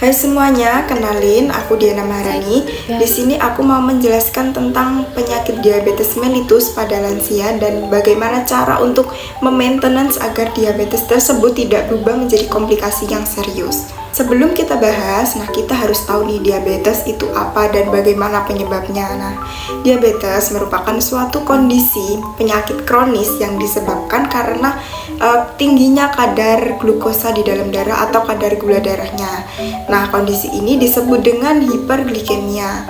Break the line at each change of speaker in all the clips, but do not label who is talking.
Hai semuanya, kenalin aku Diana Maharani. Di sini aku mau menjelaskan tentang penyakit diabetes mellitus pada lansia dan bagaimana cara untuk memaintenance agar diabetes tersebut tidak berubah menjadi komplikasi yang serius. Sebelum kita bahas, kita harus tahu nih diabetes itu apa dan bagaimana penyebabnya. Diabetes merupakan suatu kondisi penyakit kronis yang disebabkan karena tingginya kadar glukosa di dalam darah atau kadar gula darahnya. Kondisi ini disebut dengan hiperglikemia.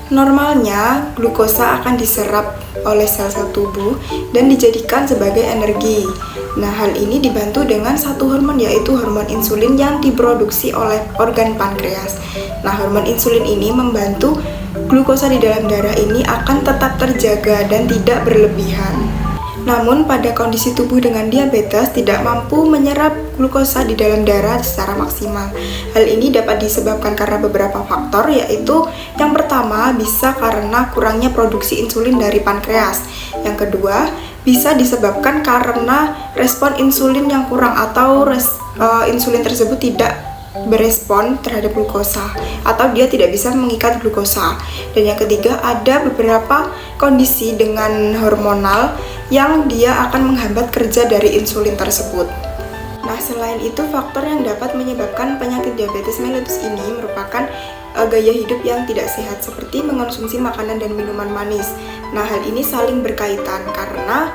Normalnya, glukosa akan diserap oleh sel-sel tubuh dan dijadikan sebagai energi. Hal ini dibantu dengan satu hormon, yaitu hormon insulin yang diproduksi oleh organ pankreas. Hormon insulin ini membantu glukosa di dalam darah ini akan tetap terjaga dan tidak berlebihan. Namun pada kondisi tubuh dengan diabetes tidak mampu menyerap glukosa di dalam darah secara maksimal. Hal ini dapat disebabkan karena beberapa faktor, yaitu yang pertama bisa karena kurangnya produksi insulin dari pankreas. Yang kedua bisa disebabkan karena respon insulin yang kurang atau insulin tersebut tidak berespon terhadap glukosa atau dia tidak bisa mengikat glukosa. Dan yang ketiga ada beberapa kondisi dengan hormonal yang dia akan menghambat kerja dari insulin tersebut. Selain itu, faktor yang dapat menyebabkan penyakit diabetes mellitus ini merupakan gaya hidup yang tidak sehat seperti mengonsumsi makanan dan minuman manis. Hal ini saling berkaitan karena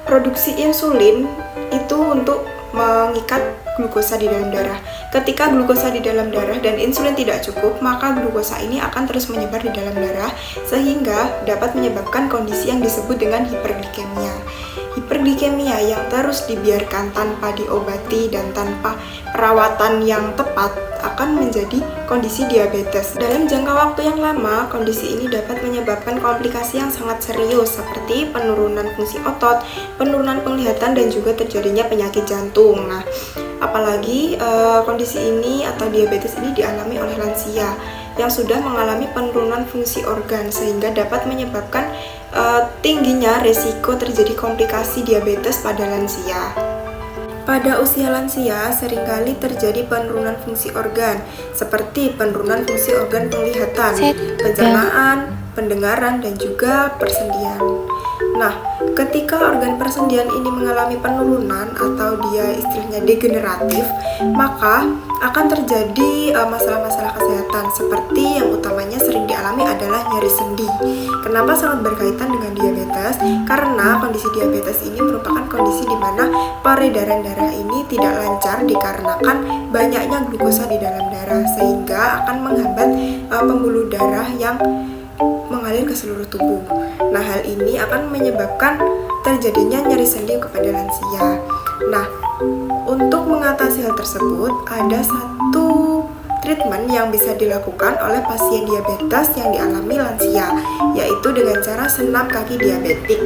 produksi insulin itu untuk mengikat glukosa di dalam darah. Ketika glukosa di dalam darah dan insulin tidak cukup, maka glukosa ini akan terus menyebar di dalam darah sehingga dapat menyebabkan kondisi yang disebut dengan hiperglikemia. Hiperglikemia yang terus dibiarkan tanpa diobati dan tanpa perawatan yang tepat akan menjadi kondisi diabetes. Dalam jangka waktu yang lama, kondisi ini dapat menyebabkan komplikasi yang sangat serius seperti penurunan fungsi otot, penurunan penglihatan, dan juga terjadinya penyakit jantung. Apalagi kondisi ini atau diabetes ini dialami oleh lansia yang sudah mengalami penurunan fungsi organ sehingga dapat menyebabkan tingginya resiko terjadi komplikasi diabetes pada lansia. Pada usia lansia seringkali terjadi penurunan fungsi organ seperti penurunan fungsi organ penglihatan, pencernaan, pendengaran, dan juga persendian. Ketika organ persendian ini mengalami penurunan atau dia istilahnya degeneratif, maka akan terjadi masalah-masalah kesehatan seperti yang utamanya sering dialami adalah nyeri sendi. Kenapa sangat berkaitan dengan diabetes? Karena kondisi diabetes ini merupakan kondisi di mana peredaran darah ini tidak lancar dikarenakan banyaknya glukosa di dalam darah sehingga akan menghambat pembuluh darah yang mengalir ke seluruh tubuh. Hal ini akan menyebabkan terjadinya nyeri sendi kepada lansia. Untuk mengatasi hal tersebut, ada satu treatment yang bisa dilakukan oleh pasien diabetes yang dialami lansia, yaitu dengan cara senam kaki diabetik.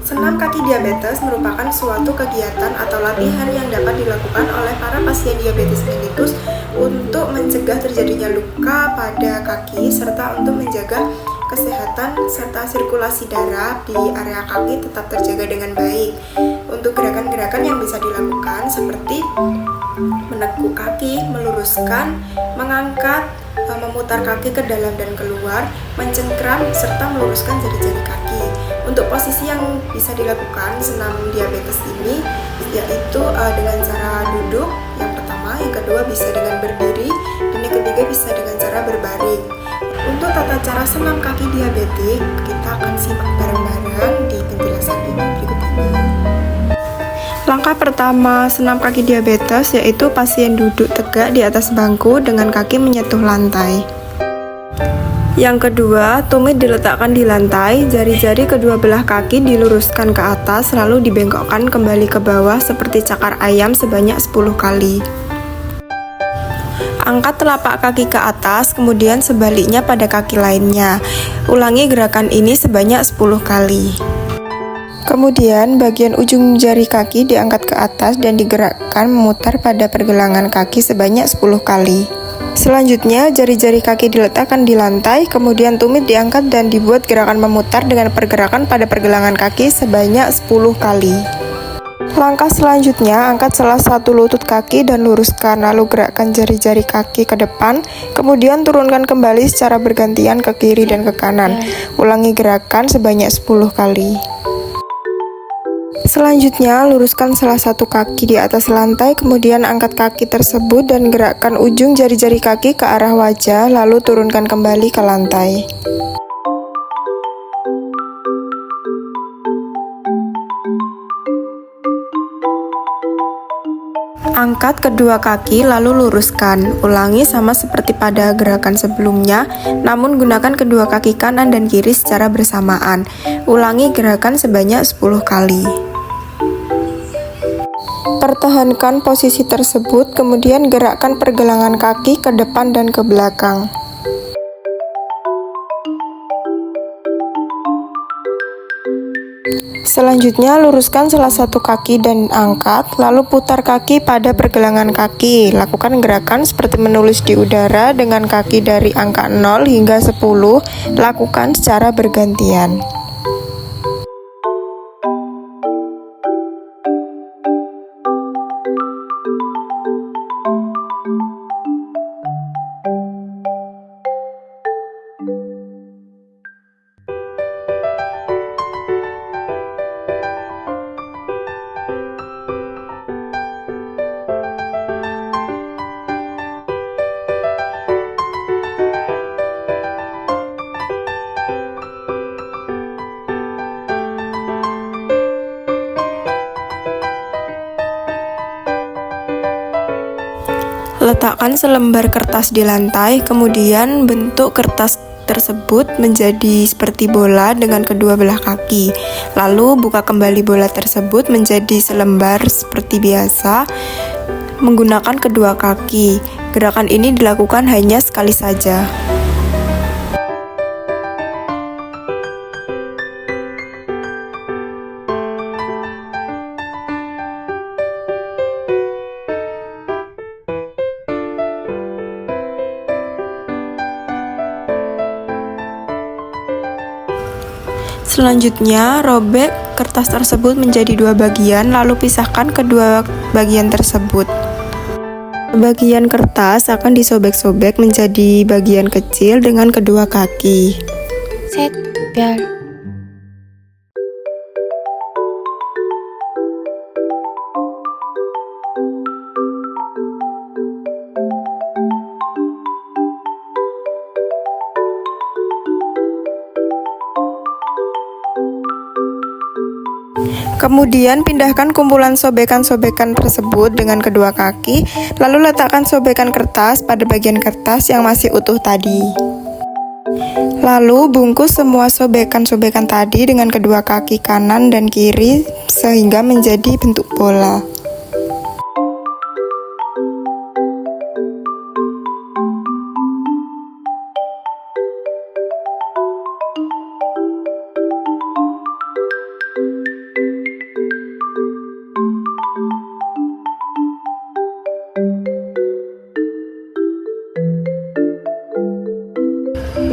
Senam kaki diabetes merupakan suatu kegiatan atau latihan yang dapat dilakukan oleh para pasien diabetes mellitus untuk mencegah terjadinya luka pada kaki serta untuk menjaga kesehatan serta sirkulasi darah di area kaki tetap terjaga dengan baik. Untuk gerakan-gerakan yang bisa dilakukan seperti menekuk kaki, meluruskan, mengangkat, memutar kaki ke dalam dan keluar, mencengkram, serta meluruskan jari-jari kaki. Untuk posisi yang bisa dilakukan senam diabetes ini yaitu dengan cara duduk yang pertama, yang kedua bisa dengan berdiri, dan yang ketiga bisa dengan cara berbaring. Untuk tata cara senam kaki diabetik, kita akan simak bareng-bareng di penjelasan ini berikut ini. Langkah pertama senam kaki diabetes yaitu pasien duduk tegak di atas bangku dengan kaki menyentuh lantai. Yang kedua, tumit diletakkan di lantai, jari-jari kedua belah kaki diluruskan ke atas lalu dibengkokkan kembali ke bawah seperti cakar ayam sebanyak 10 kali. Angkat telapak kaki ke atas, kemudian sebaliknya pada kaki lainnya. Ulangi gerakan ini sebanyak 10 kali. Kemudian bagian ujung jari kaki diangkat ke atas dan digerakkan memutar pada pergelangan kaki sebanyak 10 kali. Selanjutnya, jari-jari kaki diletakkan di lantai, kemudian tumit diangkat dan dibuat gerakan memutar dengan pergerakan pada pergelangan kaki sebanyak 10 kali. Langkah selanjutnya, angkat salah satu lutut kaki dan luruskan, lalu gerakkan jari-jari kaki ke depan, kemudian turunkan kembali secara bergantian ke kiri dan ke kanan. Ulangi gerakan sebanyak 10 kali. Selanjutnya, luruskan salah satu kaki di atas lantai, kemudian angkat kaki tersebut dan gerakkan ujung jari-jari kaki ke arah wajah, lalu turunkan kembali ke lantai. Angkat kedua kaki lalu luruskan. Ulangi sama seperti pada gerakan sebelumnya, namun gunakan kedua kaki kanan dan kiri secara bersamaan. Ulangi gerakan sebanyak 10 kali. Pertahankan posisi tersebut, kemudian gerakkan pergelangan kaki ke depan dan ke belakang. Selanjutnya, luruskan salah satu kaki dan angkat, lalu putar kaki pada pergelangan kaki. Lakukan gerakan seperti menulis di udara dengan kaki dari angka 0 hingga 10, lakukan secara bergantian. Letakkan selembar kertas di lantai, kemudian bentuk kertas tersebut menjadi seperti bola dengan kedua belah kaki. Lalu buka kembali bola tersebut menjadi selembar seperti biasa menggunakan kedua kaki. Gerakan ini dilakukan hanya sekali saja. Selanjutnya, robek kertas tersebut menjadi dua bagian, lalu pisahkan kedua bagian tersebut. Bagian kertas akan disobek-sobek menjadi bagian kecil dengan kedua kaki.
Set, biar.
Kemudian pindahkan kumpulan sobekan-sobekan tersebut dengan kedua kaki, lalu letakkan sobekan kertas pada bagian kertas yang masih utuh tadi. Lalu bungkus semua sobekan-sobekan tadi dengan kedua kaki kanan dan kiri sehingga menjadi bentuk bola.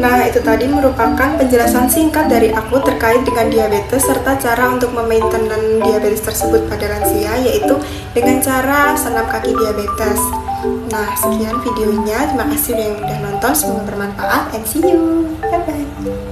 Nah, itu tadi merupakan penjelasan singkat dari aku terkait dengan diabetes serta cara untuk memainten diabetes tersebut pada lansia, yaitu dengan cara senam kaki diabetes. Nah, sekian videonya. Terima kasih yang udah nonton, semoga bermanfaat and see you. Bye-bye.